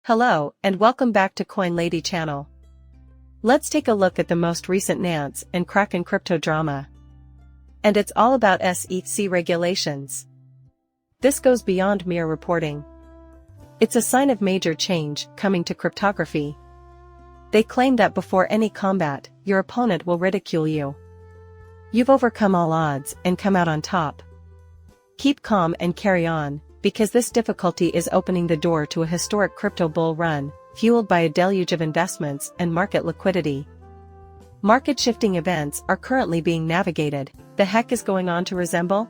Hello, and welcome back to Coin Lady channel. Let's take a look at the most recent Nance and Kraken crypto drama. And it's all about SEC regulations. This goes beyond mere reporting. It's a sign of major change coming to cryptography. They claim that before any combat, your opponent will ridicule you. You've overcome all odds and come out on top. Keep calm and carry on, because this difficulty is opening the door to a historic crypto bull run, fueled by a deluge of investments and market liquidity. Market-shifting events are currently being navigated. The heck is going on to resemble?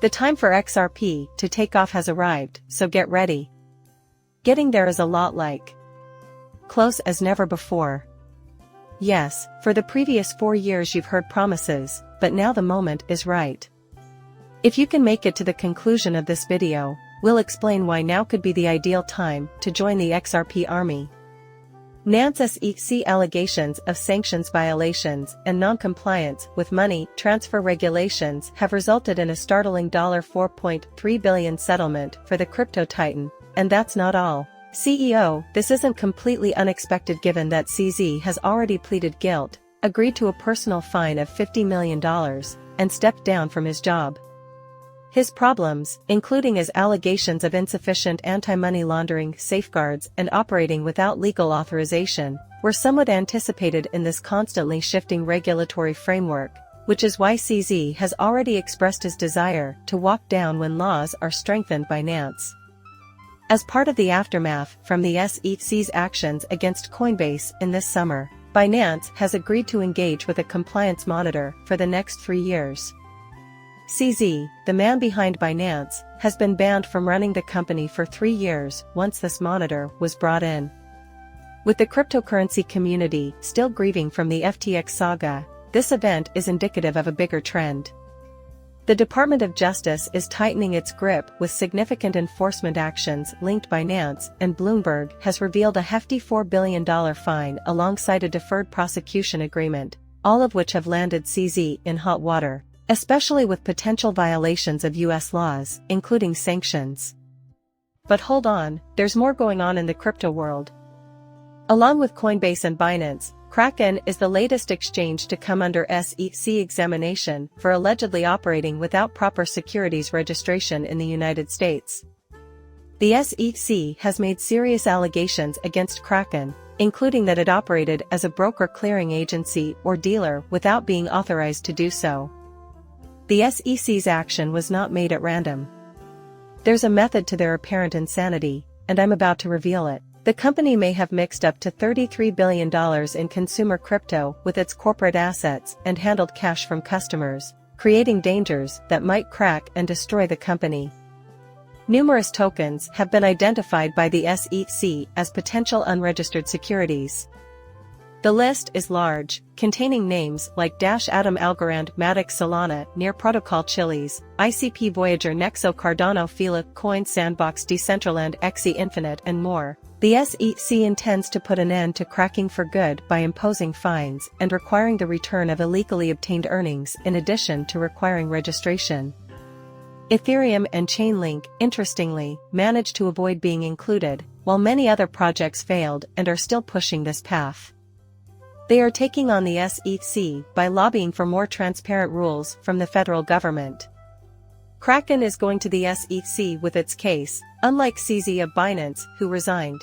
The time for XRP to take off has arrived, so get ready. Getting there is a lot like close as never before. Yes, for the previous 4 years you've heard promises, but now the moment is right. If you can make it to the conclusion of this video, we'll explain why now could be the ideal time to join the XRP army. Nance SEC allegations of sanctions violations and non-compliance with money transfer regulations have resulted in a startling $4.3 billion settlement for the crypto titan, and that's not all. CEO, this isn't completely unexpected given that CZ has already pleaded guilt, agreed to a personal fine of $50 million, and stepped down from his job. His problems, including his allegations of insufficient anti-money laundering safeguards and operating without legal authorization, were somewhat anticipated in this constantly shifting regulatory framework, which is why CZ has already expressed his desire to walk down when laws are strengthened by Nance. As part of the aftermath from the SEC's actions against Coinbase in this summer, Binance has agreed to engage with a compliance monitor for the next 3 years. CZ, the man behind Binance, has been banned from running the company for 3 years once this monitor was brought in. With the cryptocurrency community still grieving from the FTX saga, this event is indicative of a bigger trend. The Department of Justice is tightening its grip with significant enforcement actions linked. Binance and Bloomberg has revealed a hefty $4 billion fine alongside a deferred prosecution agreement, all of which have landed CZ in hot water, especially with potential violations of US laws, including sanctions. But hold on, there's more going on in the crypto world. Along with Coinbase and Binance, Kraken is the latest exchange to come under SEC examination for allegedly operating without proper securities registration in the United States. The SEC has made serious allegations against Kraken, including that it operated as a broker clearing agency or dealer without being authorized to do so. The SEC's action was not made at random. There's a method to their apparent insanity, and I'm about to reveal it. The company may have mixed up to $33 billion in consumer crypto with its corporate assets and handled cash from customers, creating dangers that might crack and destroy the company. Numerous tokens have been identified by the SEC as potential unregistered securities. The list is large, containing names like Atom Algorand Matic Solana Near Protocol Chiliz, ICP Voyager Nexo Cardano Fila Coin Sandbox Decentraland Xe Infinite and more. The SEC intends to put an end to cracking for good by imposing fines and requiring the return of illegally obtained earnings in addition to requiring registration. Ethereum and Chainlink, interestingly, managed to avoid being included, while many other projects failed and are still pushing this path. They are taking on the SEC by lobbying for more transparent rules from the federal government. Kraken is going to the SEC with its case, unlike CZ of Binance, who resigned.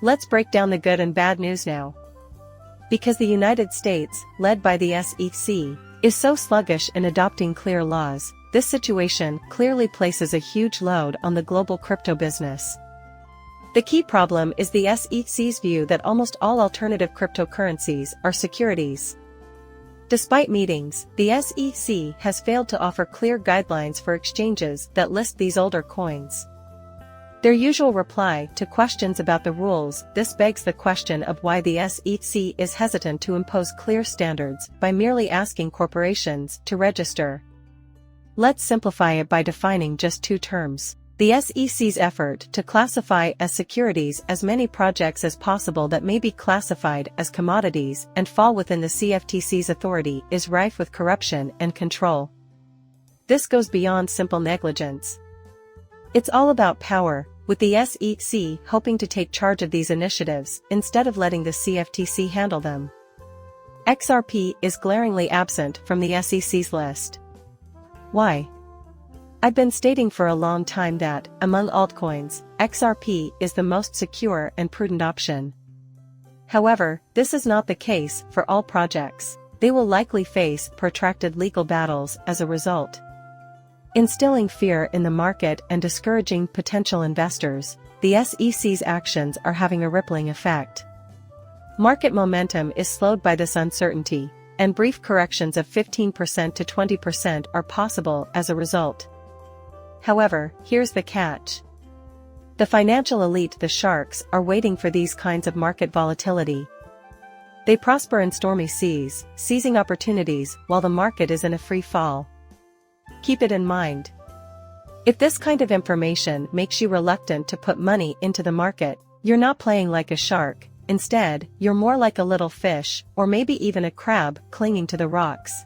Let's break down the good and bad news now. Because the United States, led by the SEC, is so sluggish in adopting clear laws, this situation clearly places a huge load on the global crypto business. The key problem is the SEC's view that almost all alternative cryptocurrencies are securities. Despite meetings, the SEC has failed to offer clear guidelines for exchanges that list these older coins. Their usual reply to questions about the rules. This begs the question of why the SEC is hesitant to impose clear standards by merely asking corporations to register. Let's simplify it by defining just 2 terms. The SEC's effort to classify as securities as many projects as possible that may be classified as commodities and fall within the CFTC's authority is rife with corruption and control. This goes beyond simple negligence. It's all about power, with the SEC hoping to take charge of these initiatives instead of letting the CFTC handle them. XRP is glaringly absent from the SEC's list. Why? I've been stating for a long time that, among altcoins, XRP is the most secure and prudent option. However, this is not the case for all projects. They will likely face protracted legal battles as a result. Instilling fear in the market and discouraging potential investors, the SEC's actions are having a rippling effect. Market momentum is slowed by this uncertainty, and brief corrections of 15% to 20% are possible as a result. However, here's the catch. The financial elite, the sharks, are waiting for these kinds of market volatility. They prosper in stormy seas, seizing opportunities while the market is in a free fall. Keep it in mind. If this kind of information makes you reluctant to put money into the market, you're not playing like a shark. Instead, you're more like a little fish, or maybe even a crab, clinging to the rocks.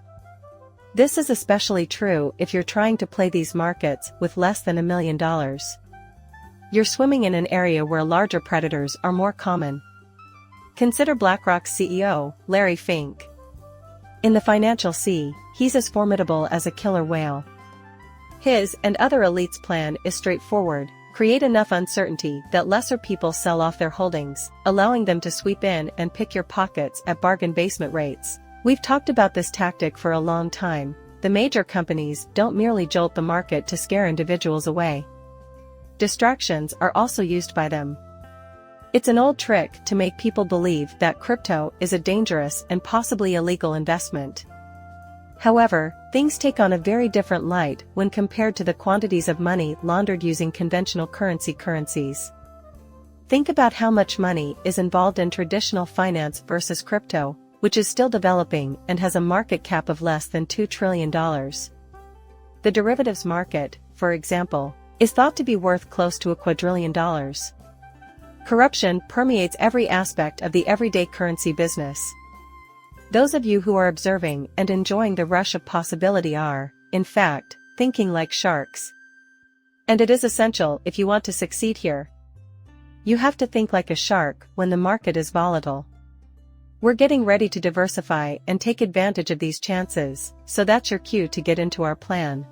This is especially true if you're trying to play these markets with less than $1 million. You're swimming in an area where larger predators are more common. Consider BlackRock's CEO, Larry Fink. In the financial sea, he's as formidable as a killer whale. His and other elites' plan is straightforward: create enough uncertainty that lesser people sell off their holdings, allowing them to sweep in and pick your pockets at bargain basement rates. We've talked about this tactic for a long time. The major companies don't merely jolt the market to scare individuals away. Distractions are also used by them. It's an old trick to make people believe that crypto is a dangerous and possibly illegal investment. However, things take on a very different light when compared to the quantities of money laundered using conventional currencies. Think about how much money is involved in traditional finance versus crypto, which is still developing and has a market cap of less than $2 trillion. The derivatives market, for example, is thought to be worth close to $1 quadrillion. Corruption permeates every aspect of the everyday currency business. Those of you who are observing and enjoying the rush of possibility are, in fact, thinking like sharks. And it is essential if you want to succeed here. You have to think like a shark when the market is volatile. We're getting ready to diversify and take advantage of these chances, so that's your cue to get into our plan.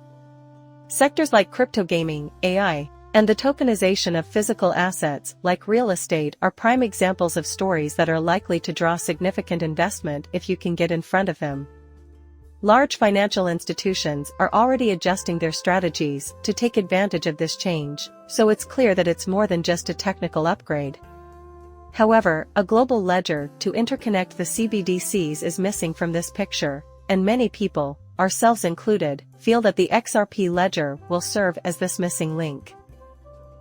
Sectors like crypto gaming, AI, and the tokenization of physical assets like real estate are prime examples of stories that are likely to draw significant investment if you can get in front of them. Large financial institutions are already adjusting their strategies to take advantage of this change, so it's clear that it's more than just a technical upgrade. However, a global ledger to interconnect the CBDCs is missing from this picture, and many people, ourselves included, feel that the XRP ledger will serve as this missing link.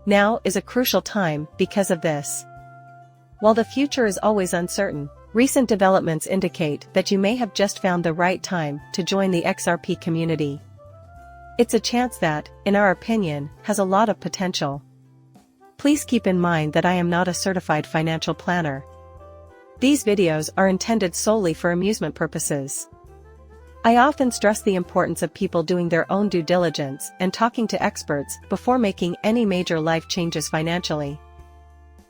Now is a crucial time because of this. While the future is always uncertain, recent developments indicate that you may have just found the right time to join the XRP community. It's a chance that, in our opinion, has a lot of potential. Please keep in mind that I am not a certified financial planner. These videos are intended solely for amusement purposes. I often stress the importance of people doing their own due diligence and talking to experts before making any major life changes financially.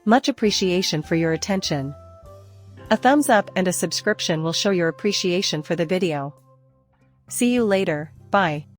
Much appreciation for your attention. A thumbs up and a subscription will show your appreciation for the video. See you later, bye.